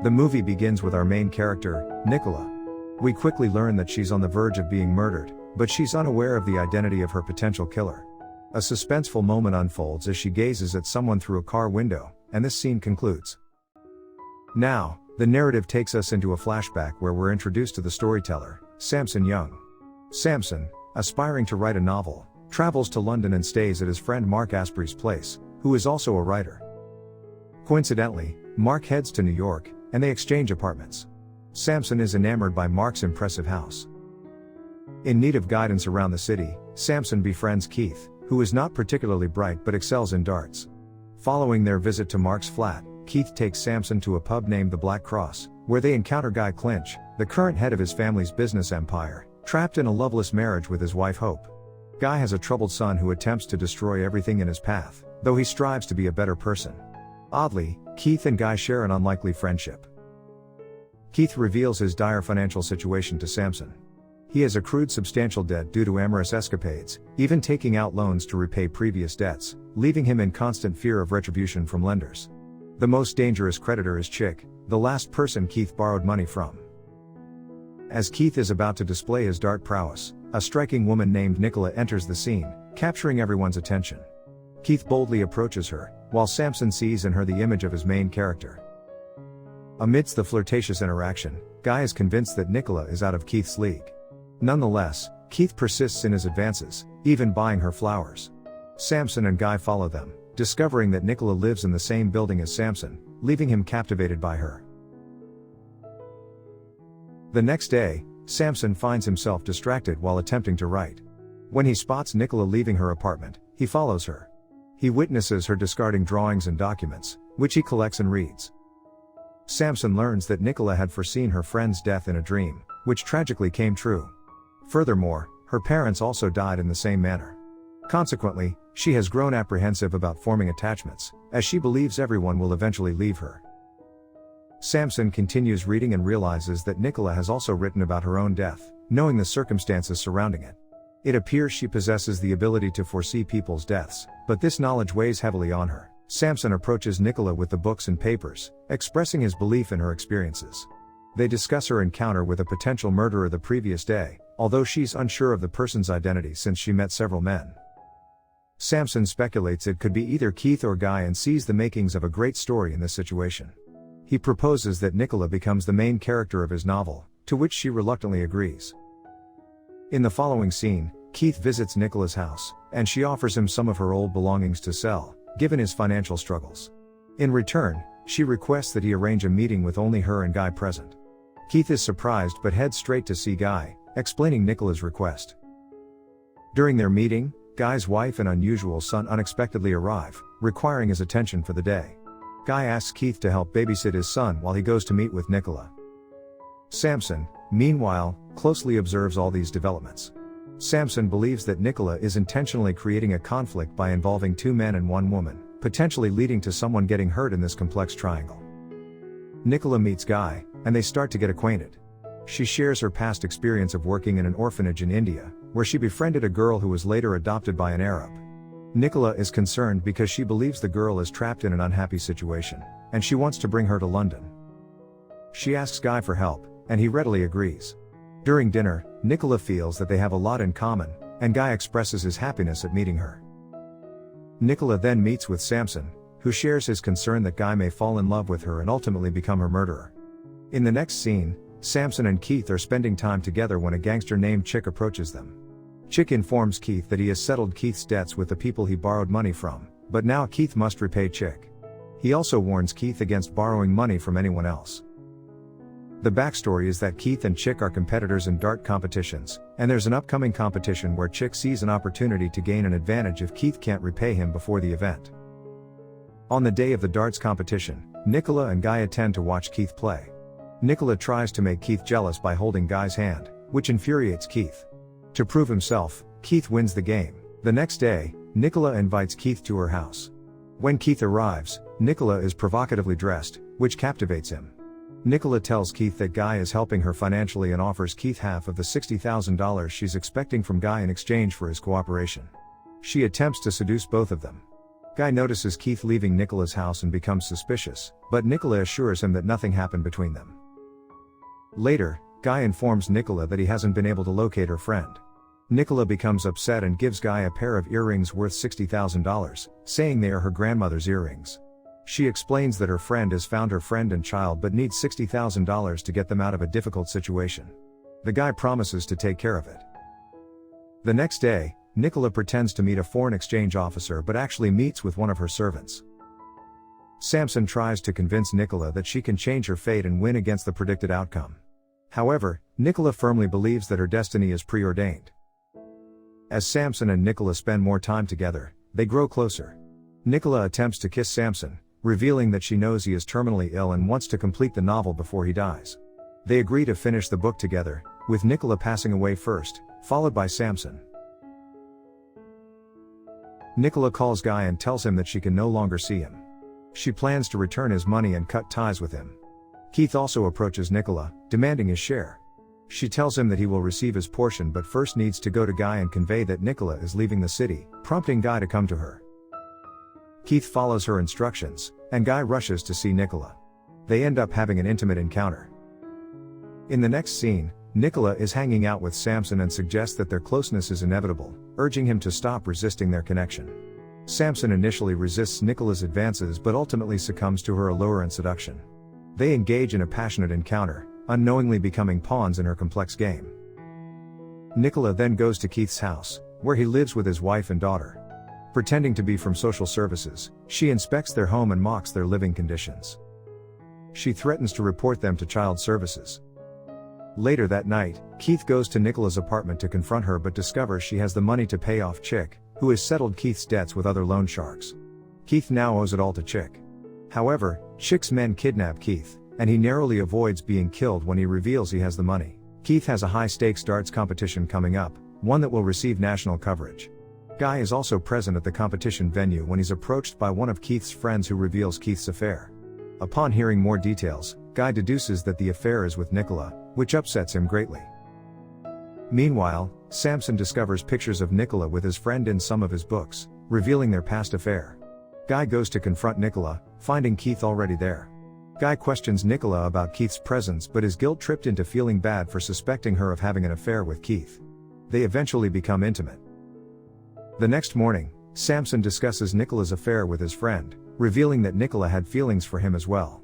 The movie begins with our main character, Nicola. We quickly learn that she's on the verge of being murdered, but she's unaware of the identity of her potential killer. A suspenseful moment unfolds as she gazes at someone through a car window, and this scene concludes. Now, the narrative takes us into a flashback where we're introduced to the storyteller, Samson Young. Samson, aspiring to write a novel, travels to London and stays at his friend Mark Asprey's place, who is also a writer. Coincidentally, Mark heads to New York, and they exchange apartments. Samson is enamored by Mark's impressive house. In need of guidance around the city, Samson befriends Keith, who is not particularly bright but excels in darts. Following their visit to Mark's flat, Keith takes Samson to a pub named the Black Cross, where they encounter Guy Clinch, the current head of his family's business empire, trapped in a loveless marriage with his wife Hope. Guy has a troubled son who attempts to destroy everything in his path, though he strives to be a better person. Oddly, Keith and Guy share an unlikely friendship. Keith reveals his dire financial situation to Samson. He has accrued substantial debt due to amorous escapades, even taking out loans to repay previous debts, leaving him in constant fear of retribution from lenders. The most dangerous creditor is Chick, the last person Keith borrowed money from. As Keith is about to display his dart prowess, a striking woman named Nicola enters the scene, capturing everyone's attention. Keith boldly approaches her, while Samson sees in her the image of his main character. Amidst the flirtatious interaction, Guy is convinced that Nicola is out of Keith's league. Nonetheless, Keith persists in his advances, even buying her flowers. Samson and Guy follow them, discovering that Nicola lives in the same building as Samson, leaving him captivated by her. The next day, Samson finds himself distracted while attempting to write. When he spots Nicola leaving her apartment, he follows her. He witnesses her discarding drawings and documents, which he collects and reads. Samson learns that Nicola had foreseen her friend's death in a dream, which tragically came true. Furthermore, her parents also died in the same manner. Consequently, she has grown apprehensive about forming attachments, as she believes everyone will eventually leave her. Samson continues reading and realizes that Nicola has also written about her own death, knowing the circumstances surrounding it. It appears she possesses the ability to foresee people's deaths, but this knowledge weighs heavily on her. Samson approaches Nicola with the books and papers, expressing his belief in her experiences. They discuss her encounter with a potential murderer the previous day, although she's unsure of the person's identity since she met several men. Samson speculates it could be either Keith or Guy and sees the makings of a great story in this situation. He proposes that Nicola becomes the main character of his novel, to which she reluctantly agrees. In the following scene, Keith visits Nicola's house, and she offers him some of her old belongings to sell, given his financial struggles. In return, she requests that he arrange a meeting with only her and Guy present. Keith is surprised but heads straight to see Guy, explaining Nicola's request. During their meeting, Guy's wife and unusual son unexpectedly arrive, requiring his attention for the day. Guy asks Keith to help babysit his son while he goes to meet with Nicola. Samson, meanwhile, closely observes all these developments. Samson believes that Nicola is intentionally creating a conflict by involving two men and one woman, potentially leading to someone getting hurt in this complex triangle. Nicola meets Guy, and they start to get acquainted. She shares her past experience of working in an orphanage in India, where she befriended a girl who was later adopted by an Arab. Nicola is concerned because she believes the girl is trapped in an unhappy situation, and she wants to bring her to London. She asks Guy for help, and he readily agrees. During dinner, Nicola feels that they have a lot in common, and Guy expresses his happiness at meeting her. Nicola then meets with Samson, who shares his concern that Guy may fall in love with her and ultimately become her murderer. In the next scene, Samson and Keith are spending time together when a gangster named Chick approaches them. Chick informs Keith that he has settled Keith's debts with the people he borrowed money from, but now Keith must repay Chick. He also warns Keith against borrowing money from anyone else. The backstory is that Keith and Chick are competitors in dart competitions, and there's an upcoming competition where Chick sees an opportunity to gain an advantage if Keith can't repay him before the event. On the day of the darts competition, Nicola and Guy attend to watch Keith play. Nicola tries to make Keith jealous by holding Guy's hand, which infuriates Keith. To prove himself, Keith wins the game. The next day, Nicola invites Keith to her house. When Keith arrives, Nicola is provocatively dressed, which captivates him. Nicola tells Keith that Guy is helping her financially and offers Keith half of the $60,000 she's expecting from Guy in exchange for his cooperation. She attempts to seduce both of them. Guy notices Keith leaving Nicola's house and becomes suspicious, but Nicola assures him that nothing happened between them. Later, Guy informs Nicola that he hasn't been able to locate her friend. Nicola becomes upset and gives Guy a pair of earrings worth $60,000, saying they are her grandmother's earrings. She explains that her friend has found her friend and child but needs $60,000 to get them out of a difficult situation. The guy promises to take care of it. The next day, Nicola pretends to meet a foreign exchange officer but actually meets with one of her servants. Samson tries to convince Nicola that she can change her fate and win against the predicted outcome. However, Nicola firmly believes that her destiny is preordained. As Samson and Nicola spend more time together, they grow closer. Nicola attempts to kiss Samson, revealing that she knows he is terminally ill and wants to complete the novel before he dies. They agree to finish the book together, with Nicola passing away first, followed by Samson. Nicola calls Guy and tells him that she can no longer see him. She plans to return his money and cut ties with him. Keith also approaches Nicola, demanding his share. She tells him that he will receive his portion but first needs to go to Guy and convey that Nicola is leaving the city, prompting Guy to come to her. Keith follows her instructions, and Guy rushes to see Nicola. They end up having an intimate encounter. In the next scene, Nicola is hanging out with Samson and suggests that their closeness is inevitable, urging him to stop resisting their connection. Samson initially resists Nicola's advances but ultimately succumbs to her allure and seduction. They engage in a passionate encounter, unknowingly becoming pawns in her complex game. Nicola then goes to Keith's house, where he lives with his wife and daughter. Pretending to be from social services, she inspects their home and mocks their living conditions. She threatens to report them to child services. Later that night, Keith goes to Nicola's apartment to confront her but discovers she has the money to pay off Chick, who has settled Keith's debts with other loan sharks. Keith now owes it all to Chick. However, Chick's men kidnap Keith, and he narrowly avoids being killed when he reveals he has the money. Keith has a high-stakes darts competition coming up, one that will receive national coverage. Guy is also present at the competition venue when he's approached by one of Keith's friends who reveals Keith's affair. Upon hearing more details, Guy deduces that the affair is with Nicola, which upsets him greatly. Meanwhile, Samson discovers pictures of Nicola with his friend in some of his books, revealing their past affair. Guy goes to confront Nicola, finding Keith already there. Guy questions Nicola about Keith's presence but is guilt-tripped into feeling bad for suspecting her of having an affair with Keith. They eventually become intimate. The next morning, Samson discusses Nicola's affair with his friend, revealing that Nicola had feelings for him as well.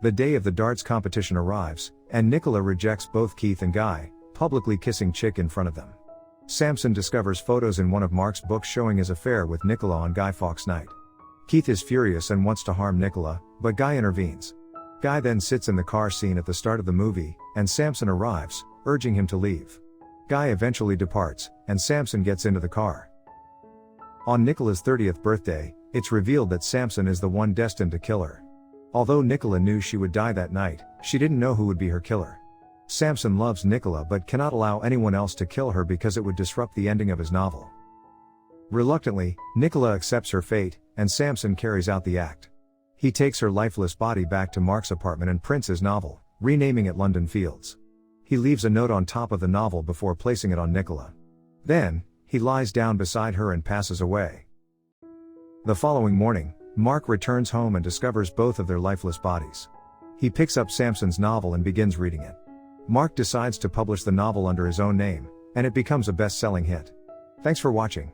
The day of the darts competition arrives, and Nicola rejects both Keith and Guy, publicly kissing Chick in front of them. Samson discovers photos in one of Mark's books showing his affair with Nicola on Guy Fawkes night. Keith is furious and wants to harm Nicola, but Guy intervenes. Guy then sits in the car scene at the start of the movie, and Samson arrives, urging him to leave. Guy eventually departs, and Samson gets into the car. On Nicola's 30th birthday, it's revealed that Samson is the one destined to kill her. Although Nicola knew she would die that night, she didn't know who would be her killer. Samson loves Nicola but cannot allow anyone else to kill her because it would disrupt the ending of his novel. Reluctantly, Nicola accepts her fate, and Samson carries out the act. He takes her lifeless body back to Mark's apartment and prints his novel, renaming it London Fields. He leaves a note on top of the novel before placing it on Nicola. Then, he lies down beside her and passes away. The following morning, Mark returns home and discovers both of their lifeless bodies. He picks up Samson's novel and begins reading it. Mark decides to publish the novel under his own name, and it becomes a best-selling hit. Thanks for watching.